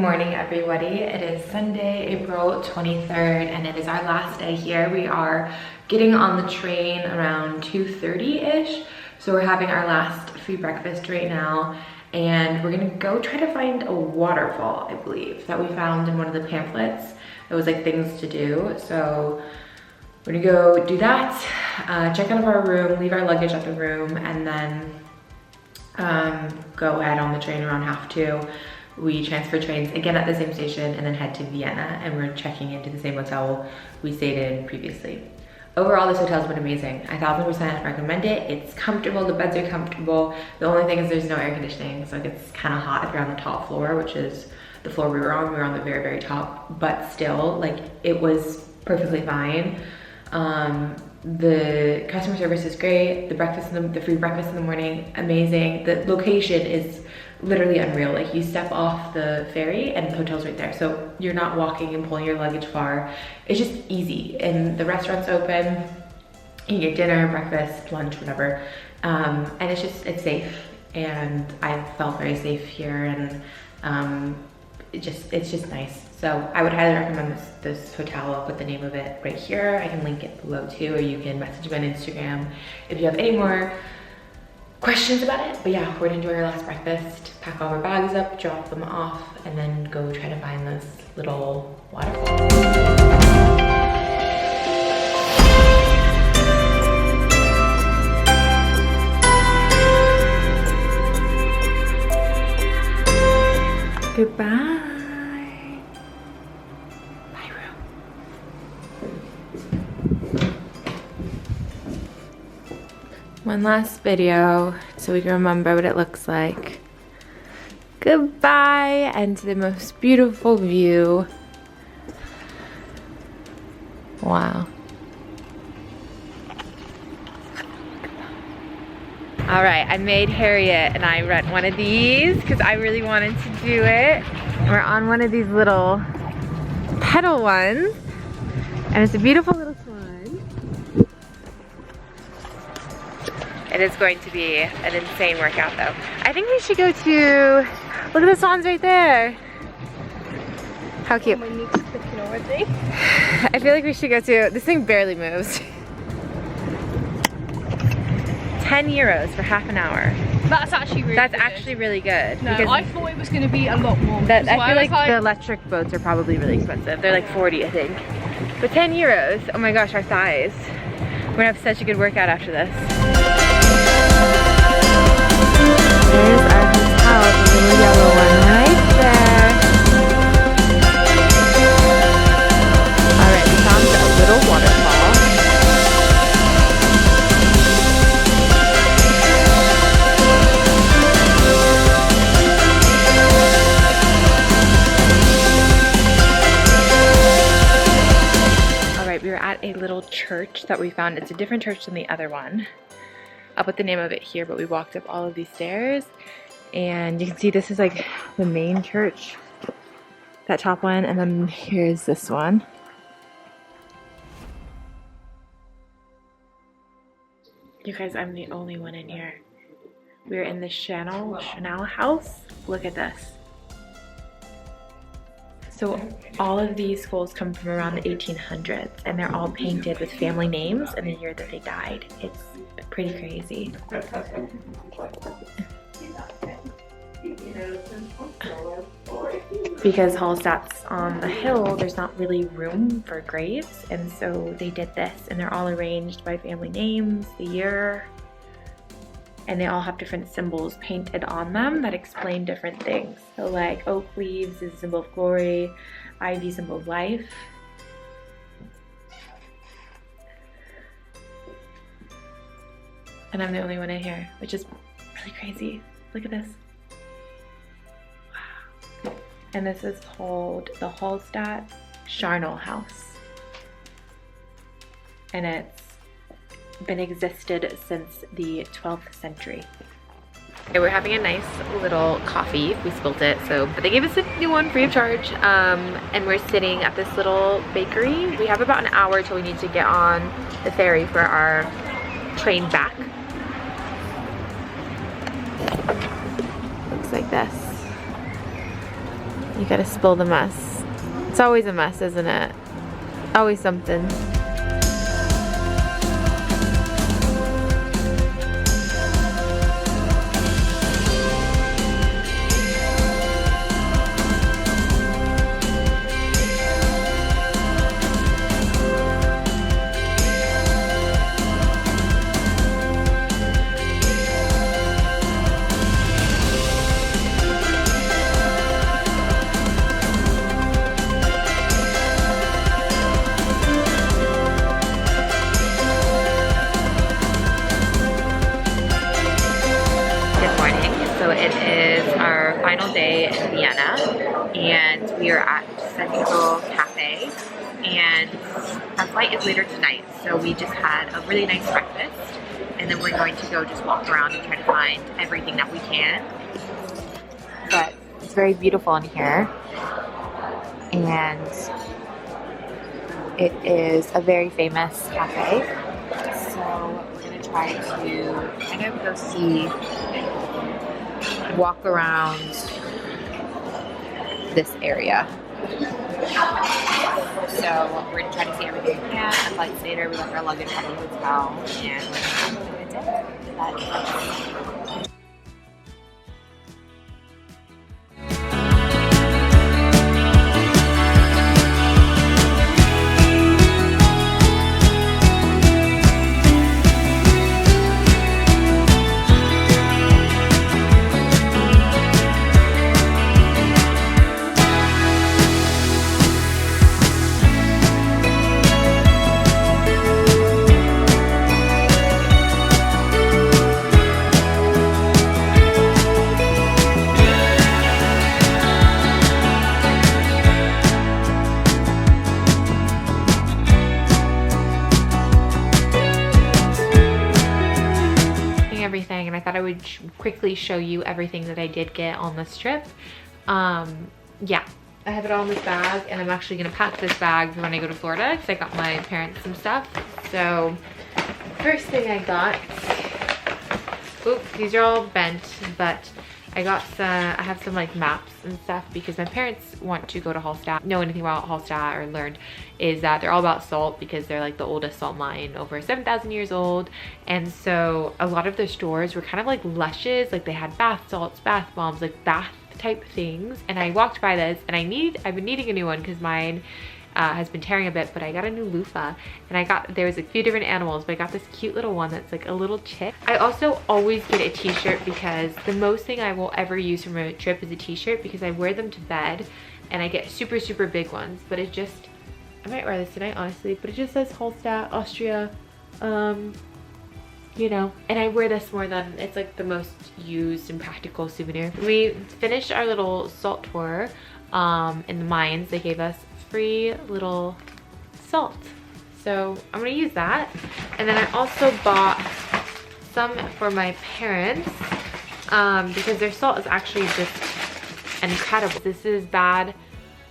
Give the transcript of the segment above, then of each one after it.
morning, everybody. It is Sunday, April 23rd, and it is our last day here. We are getting on the train around 2:30-ish. So we're having our last free breakfast right now, and we're gonna go try to find a waterfall, I believe, that we found in one of the pamphlets. It was like things to do. So we're gonna go do that, check out of our room, leave our luggage at the room, and then go head on the train around 1:30. We transfer trains again at the same station and then head to Vienna, and we're checking into the same hotel we stayed in previously. Overall, this hotel's been amazing. I 1000% recommend it. It's comfortable, the beds are comfortable. The only thing is there's no air conditioning, so it gets kind of hot if you're on the top floor, which is the floor we were on. We were on the very, very top, but still, like, it was perfectly fine. The customer service is great. The free breakfast in the morning, amazing. The location is literally unreal. Like, you step off the ferry and the hotel's right there. So you're not walking and pulling your luggage far. It's just easy. And the restaurant's open. You get dinner, breakfast, lunch, whatever. And it's safe. And I felt very safe here, and it's just nice. So I would highly recommend this hotel. I'll put the name of it right here. I can link it below too, or you can message me on Instagram if you have any more questions about it. But yeah, we're gonna enjoy our last breakfast, pack all our bags up, drop them off, and then go try to find this little waterfall. Goodbye. One last video so we can remember what it looks like. Goodbye, and to the most beautiful view. Wow. All right, I made Harriet and I rent one of these because I really wanted to do it. We're on one of these little pedal ones, and it's a beautiful little slide. It is going to be an insane workout though. I think we should go to, look at the swans right there. How cute. My knees clicking already. I feel like we should go to, this thing barely moves. 10 euros for half an hour. That's actually really That's good. actually really good. No, I thought it was going to be a lot more. I feel like the electric boats are probably really expensive. They're like 40, I think. But 10 euros, oh my gosh, our thighs. We're gonna have such a good workout after this. There's our hotel, the little yellow one right there. Alright, we found a little waterfall. Alright, we were at a little church that we found. It's a different church than the other one. I'll put the name of it here, but we walked up all of these stairs, and you can see this is like the main church, that top one, and then here's this one. You guys, I'm the only one in here. We're in the Chanel house. Look at this. So all of these skulls come from around the 1800s, and they're all painted with family names and the year that they died. It's pretty crazy. Because Hallstatt's on a hill, there's not really room for graves, and so they did this, and they're all arranged by family names, the year, and they all have different symbols painted on them that explain different things. So like oak leaves is a symbol of glory, ivy symbol of life. And I'm the only one in here, which is really crazy. Look at this. Wow. And this is called the Hallstatt Charnel House. And it's been existed since the 12th century. Okay, we're having a nice little coffee. We spilt it, but they gave us a new one free of charge. And we're sitting at this little bakery. We have about an hour till we need to get on the ferry for our train back. Looks like this. You gotta spill the mess. It's always a mess, isn't it? Always something. So it is our final day in Vienna, and we are at Central Cafe, and our flight is later tonight, so we just had a really nice breakfast, and then we're going to go just walk around and try to find everything that we can. But it's very beautiful in here, and it is a very famous cafe, so we're going to try to kind of go see, walk around this area. So we're gonna try to see everything we can. The flight's later, we left our luggage at the hotel, and we're gonna have a good day. Everything, and I thought I would quickly show you everything that I did get on this trip. Yeah, I have it all in this bag, and I'm actually gonna pack this bag for when I go to Florida because I got my parents some stuff. So first thing I got, oops, these are all bent, but I got some, I have some like maps and stuff because my parents want to go to Hallstatt. Know anything about Hallstatt or learned is that they're all about salt because they're like the oldest salt mine, over 7,000 years old. And so a lot of their stores were kind of like lushes, like they had bath salts, bath bombs, like bath type things. And I walked by this and I've been needing a new one because mine has been tearing a bit, but I got a new loofah, and there was a few different animals, but I got this cute little one that's like a little chick. I also always get a t-shirt because the most thing I will ever use from a trip is a t-shirt because I wear them to bed, and I get super, super big ones, but it just, I might wear this tonight honestly, but it just says Hallstatt, Austria, you know, and I wear this more than, it's like the most used and practical souvenir. We finished our little salt tour in the mines. They gave us free little salt, so I'm gonna use that. And then I also bought some for my parents because their salt is actually just incredible. This is Bad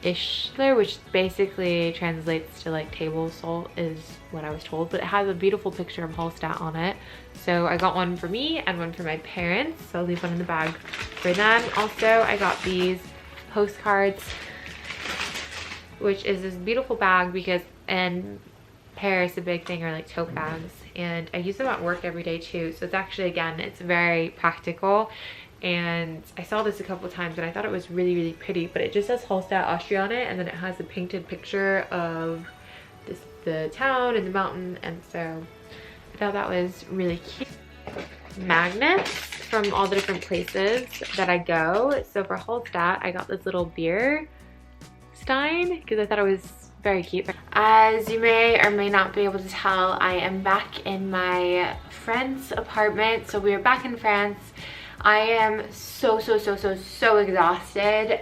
Ischler, which basically translates to like table salt is what I was told, but it has a beautiful picture of Hallstatt on it. So I got one for me and one for my parents, so I'll leave one in the bag for them. Also, I got these postcards, which is this beautiful bag because in Paris a big thing are like tote bags, and I use them at work every day too, so it's actually, again, it's very practical. And I saw this a couple of times and I thought it was really, really pretty, but it just says Hallstatt, Austria on it, and then it has a painted picture of the town and the mountain, and so I thought that was really cute. Magnets from all the different places that I go. So for Hallstatt, I got this little beer stein because I thought it was very cute. As you may or may not be able to tell, I am back in my friend's apartment. So we are back in France. I am so exhausted.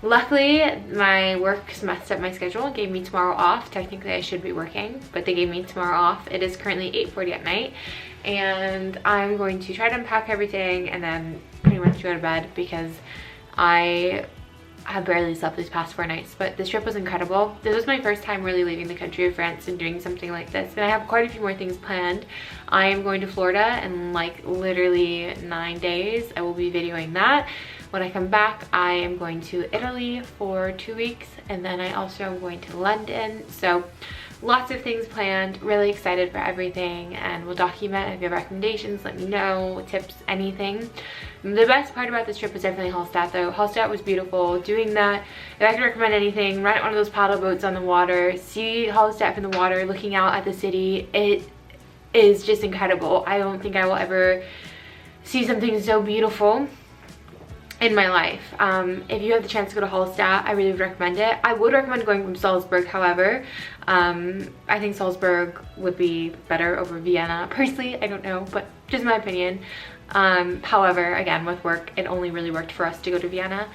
Luckily, my work messed up my schedule and gave me tomorrow off. Technically, I should be working, but they gave me tomorrow off. It is currently 8:40 at night, and I'm going to try to unpack everything and then pretty much go to bed because I have barely slept these past 4 nights. But this trip was incredible. This was my first time really leaving the country of France and doing something like this, and I have quite a few more things planned. I am going to Florida in like literally 9 days. I will be videoing that. When I come back, I am going to Italy for 2 weeks, and then I also am going to London. So lots of things planned, really excited for everything, and we'll document. If you have recommendations, let me know, tips, anything. The best part about this trip was definitely Hallstatt though. Hallstatt was beautiful. Doing that, if I could recommend anything, rent one of those paddle boats on the water, see Hallstatt from the water, looking out at the city. It is just incredible. I don't think I will ever see something so beautiful in my life. If you have the chance to go to Hallstatt, I really would recommend it. I would recommend going from Salzburg, however. I think Salzburg would be better over Vienna. Personally, I don't know, but just my opinion. However, again, with work, it only really worked for us to go to Vienna.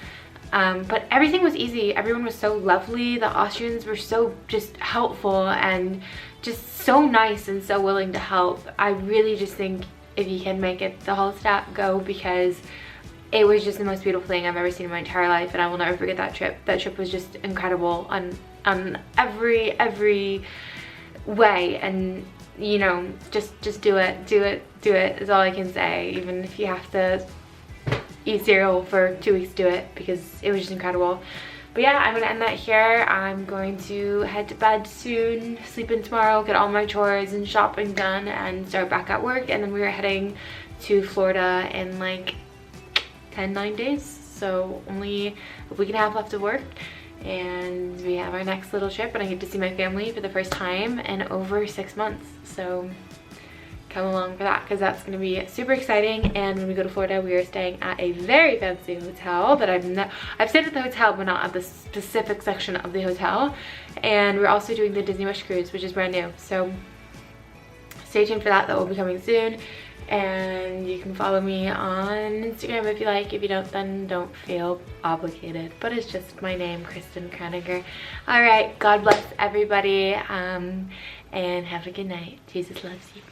But everything was easy. Everyone was so lovely. The Austrians were so just helpful and just so nice and so willing to help. I really just think if you can make it to Hallstatt, go, because it was just the most beautiful thing I've ever seen in my entire life, and I will never forget that trip. That trip was just incredible on every way, and you know, just do it is all I can say. Even if you have to eat cereal for 2 weeks, do it, because it was just incredible. But yeah, I'm gonna end that here. I'm going to head to bed soon, sleep in tomorrow, get all my chores and shopping done, and start back at work. And then we are heading to Florida in like 9 days, so only a week and a half left of work, and we have our next little trip, and I get to see my family for the first time in over 6 months. So come along for that, because that's going to be super exciting. And when we go to Florida, we are staying at a very fancy hotel that I've stayed at the hotel, but not at the specific section of the hotel. And we're also doing the Disney Wish cruise, which is brand new, so stay tuned for that. That will be coming soon. And you can follow me on Instagram if you like. If you don't, then don't feel obligated, but it's just my name, Kristen Kraniger. All right, God bless everybody, and have a good night. Jesus loves you.